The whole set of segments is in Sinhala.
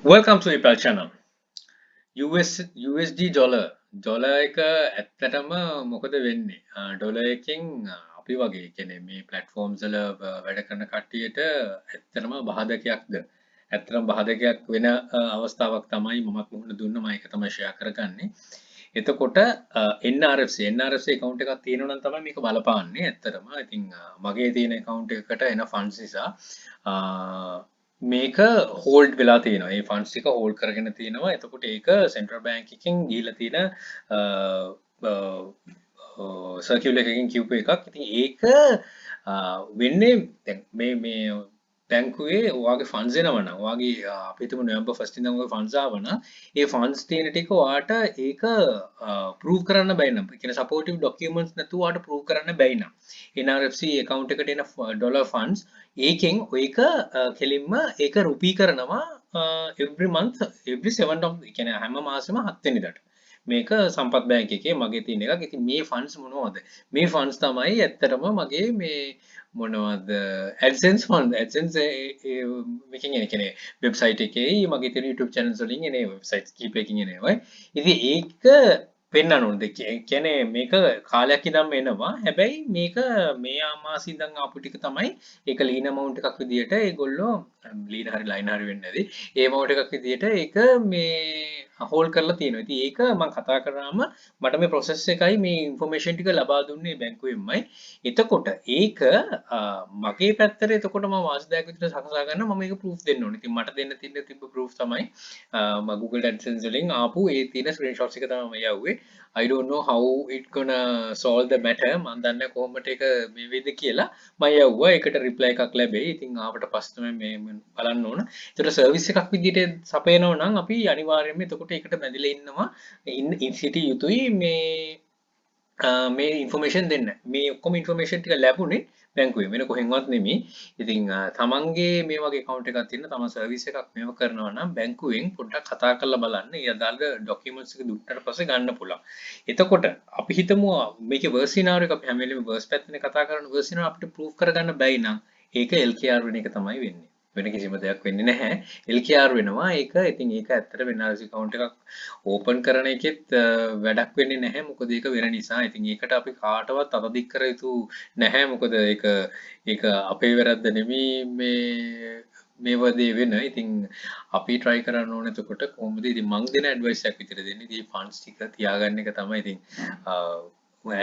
Welcome to Apple channel. USD dollar එක ඇත්තටම මොකද වෙන්නේ? ඩොලර් එකෙන් අපි වගේ කියන්නේ මේ platforms වල වැඩ කරන කට්ටියට ඇත්තටම බාධකයක්ද? ඇත්තටම බාධකයක් වෙන අවස්ථාවක් තමයි මමත් මුහුණ දුන්න මම ඒක තමයි share කරගන්නේ. එතකොට NRFC account එකක් තියෙනවා නම් තමයි මේක බලපාන්නේ ඇත්තටම. ඉතින් මගේ තියෙන account එකකට එන funds නිසා මේක හෝල්ඩ් වෙලා තියෙනවා. ඒ ෆන්ඩ්ස් ටික හෝල්ඩ් කරගෙන තියෙනවා. එතකොට ඒක සෙන්ට්‍රල් බැංක් එකකින් දීලා තියෙන සර්කියුලර් එකකින් කියපු එකක්. ඉතින් ඒක වෙන්නේ දැන් මේ බැංකුවේ ඔයාගේ ෆන්ඩ්ස් එනවා නම් ඔයාගේ අපි හිතමු නොවැම්බර් 1 ඉඳන් ඔයාගේ ෆන්ඩ්ස් ආව නම් ඒ ෆන්ඩ්ස් තියෙන ටික ඔයාට ඒක ප්‍රූව් කරන්න බැයි නම් ඒ කියන්නේ සපෝටිව් ડોකියුමන්ට්ස් නැතුව ඔයාට ප්‍රූව් කරන්න බැයි නම් NRFC account එකට එන ඩොලර් ෆන්ඩ්ස් ඒකෙන් ඔයක කෙලින්ම ඒක රුපී කරනවා every month every 7th of කියන්නේ හැම මාසෙම 7 වෙනිදාට මේක සම්පත් බැංක් එකේ මගේ තියෙන එකක්. ඉතින් මේ ෆන්ඩ්ස් මොනවද? මේ ෆන්ඩ්ස් තමයි ඇත්තටම මගේ මේ මොනවද AdSense ෆන්ඩ් AdSense මේකෙන් එන කියන්නේ වෙබ්සයිට් එකේ මගේ තියෙන YouTube channels වලින් එන වෙබ්සයිට්ස් කීපයකින් එනවා. ඉතින් ඒක පෙන්වන්න ඕනේ. කියන්නේ මේක කාලයක් ඉඳන්ම එනවා. හැබැයි මේක මේ මාසෙ ඉඳන් ආපු ටික තමයි ඒක ලීන amount එකක් විදියට ඒගොල්ලෝ ලීන හරි ලයින් හරි වෙන්නේ නැති. ඒ amount එකක් විදියට ඒක මේ හෝල්ඩ් කරලා තියෙනවා. ඉතින් ඒක මම කතා කරාම මට මේ process එකයි මේ information ටික ලබා දුන්නේ බැංකුවෙන්මයි. එතකොට ඒක මගේ පැත්තට එතකොට මම වාසිදායක විදිහට සකසා ගන්න මම මේක proof දෙන්න ඕනේ. ඉතින් මට දෙන්න තිබ්බ proof තමයි මම Google AdSense වලින් ආපු ඒ තියෙන screenshots එක තමයි මම යවුවේ. I don't know how it gonna solve the matter. මම දන්නේ කොහොමද ඒක මේ වෙයිද කියලා. මම යවුවා. ඒකට reply එකක් ලැබෙයි. ඉතින් ආවට පස්සේ තමයි මේ බලන්න ඕන. ඒතර service එකක් විදිහට සපයනවා නම් අපි අනිවාර්යයෙන්ම එතකොට ඒකට බැඳිලා ඉන්නවා. සිටි යුතුයි මේ information දෙන්න. මේ ඔක්කොම information ටික ලැබුණේ බැංකුවේ වෙන කොහෙන්වත් නෙමෙයි. ඉතින් තමන්ගේ මේ වගේ account එකක් තියෙන තමන් service එකක් මේව කරනවා නම් බැංකුවෙන් පොඩ්ඩක් කතා කරලා බලන්න. ඒ අදාළ documents එක දුන්නට පස්සේ ගන්න පුළුවන්. එතකොට අපි හිතමු මේකේ worst scenario එක අපි හැම වෙලෙම worst පැත්තනේ කතා කරන්නේ. worst scenario අපිට proof කරගන්න බැයි නම් ඒක LKR වෙන එක තමයි වෙන්නේ. වෙන කිසිම දෙයක් වෙන්නේ නැහැ. LKR වෙනවා. ඒක ඉතින් ඒක ඇත්තට NRFC account එකක් open කරන එකෙත් වැඩක් වෙන්නේ නැහැ. මොකද ඒක වෙන නිසා. ඉතින් ඒකට අපි කාටවත් අතදික් කර යුතු නැහැ. මොකද ඒක අපේ වැරද්ද නෙමෙයි මේ වදේ වෙන. ඉතින් අපි try කරන්න ඕනේ එතකොට කොහොමද ඉතින් මං දෙන advice එකක් විතර දෙන්නේ. ඉතින් funds ටික තියාගන්න එක තමයි ඉතින්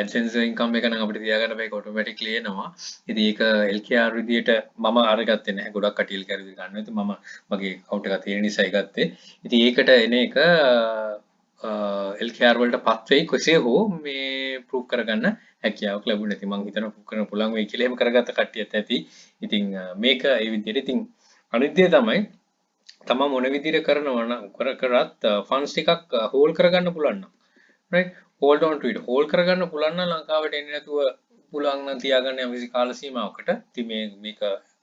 AdSense income එක නම් අපිට තියාගන්න බෑ ඒක automatically එනවා. ඉතින් ඒක LKR විදියට මම අරගත්තේ නැහැ. ගොඩක් කටි LKR විදියට ගන්නවා. ඉතින් මම මගේ account එක තියෙන නිසා ගත්තේ. ඉතින් ඒකට එන එක LKR වලට පත් වෙයි කෙසේ හෝ මේ proof කරගන්න හැකියාවක් ලැබුණා. ඉතින් මම හිතනවා proof කරන්න පුළුවන් වෙයි කියලා එහෙම කරගත්ත කට්ටියත් ඇති. ඉතින් මේක ඒ විදියට ඉතින් අනිත් දේ තමයි තමන් මොන විදියට කරනවා නම් කරත් funds ටිකක් hold කරගන්න පුළුවන් නම් right hold on to it hold කරගන්න පුළුවන් නම් ලංකාවට එන්නේ නැතුව පුළුවන් නම් තියාගන්න යම්කිසි කාල සීමාවකට. ඉතින් මේක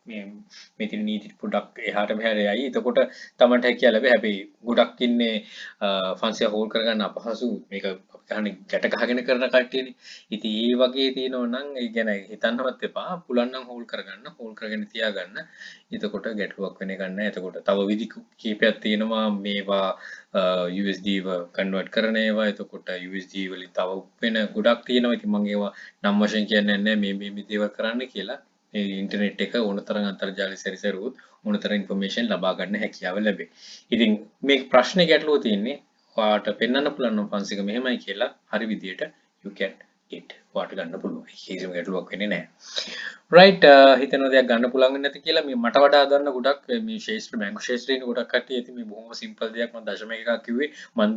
මේ තියෙන නීති පොඩක් එහාට මෙහාට යයි. එතකොට තමන්ට හැකියාව ලැබෙයි. හැබැයි ගොඩක් ඉන්නේ funds එක hold කරගන්න අපහසු. මේක අපි කහන්නේ ගැට ගහගෙන කරන කට්ටියනේ. ඉතින් ඒ වගේ තියෙනවා නම් ඒ ගැන හිතන්නවත් එපා. පුළුවන් නම් hold කරගෙන තියාගන්න. එතකොට ගැටලුවක් වෙන්නේ නැහැ. එතකොට තව විදි කීපයක් තියෙනවා මේවා USD කන්වර්ට් කරන ඒවා. එතකොට USD වලින් තව වෙන ගොඩක් තියෙනවා. ඉතින් මම ඒවා නම් වශයෙන් කියන්නේ නැහැ මේ දේවල් කරන්න කියලා. මේ ඉන්ටර්නෙට් එක ඕනතරම් අන්තර්ජාලය සැරිසරුවොත් ඕනතරම් ඉන්ෆර්මේෂන් ලබා ගන්න හැකියාව ලැබේ. ඉතින් මේ ප්‍රශ්නේ ගැටලුව තියෙන්නේ ඔයාට පෙන්වන්න පුළුවන් නම් ෆන්ස් එක මෙහෙමයි කියලා හරි විදියට you can get ඔයාට ගන්න පුළුවන්. කිසිම ගැටලුවක් වෙන්නේ නැහැ. right හිතන දෙයක් ගන්න පුළුවන් වෙන්නේ නැති කියලා මේ මට වඩා දන්න ගොඩක් මේ ශේෂ්ත්‍ර බැංකු ශේෂ්ත්‍රයේ ඉන්න ගොඩක් කට්ටිය ඉතින් මේ බොහොම සිම්පල් දෙයක් මම දශම එකක් කිව්වේ මම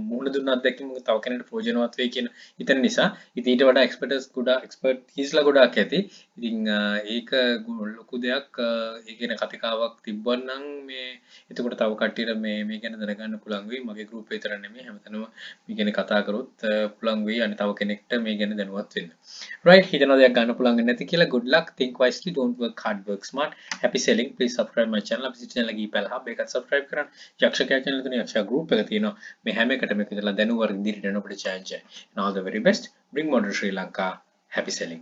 මුහුණ දුන්න අත්දැකීම තව කෙනෙකුට ප්‍රයෝජනවත් වෙයි කියන හිතන නිසා ඉතින් ඊට වඩා එක්ස්පර්ට්ස්ලා ගොඩක් ඇති. ඉතින් ඒක ලොකු දෙයක්. ඒ කියන කතිකාවක් තිබ්බනම් මේ එතකොට තව කට්ටියට මේ ගැන දැනගන්න පුළුවන් වෙයි. මගේ group එක විතර නෙමෙයි හැමතැනම මේ ගැන කතා කරොත් පුළුවන් වෙයි අනිත් තව කෙනෙක්ට මේ ගැන දැනුවත් වෙන්න. right හිතන දෙයක් ගන්න පුළුවන් වෙන්නේ නැති කියලා good luck, think wisely, don't work hard, work smart. Happy selling. Please subscribe my channel. අපි channel එකේ ඉපැල් hub එකත් subscribe කරන්න. යක්ෂකයා channel තුනේ යක්ෂයා group එක තියෙනවා. මේ හැම එකටම එකතු වෙලා දැනුවර ඉදිරියට යන අපිට chance. And all the very best. Bring modern Sri Lanka. Happy selling.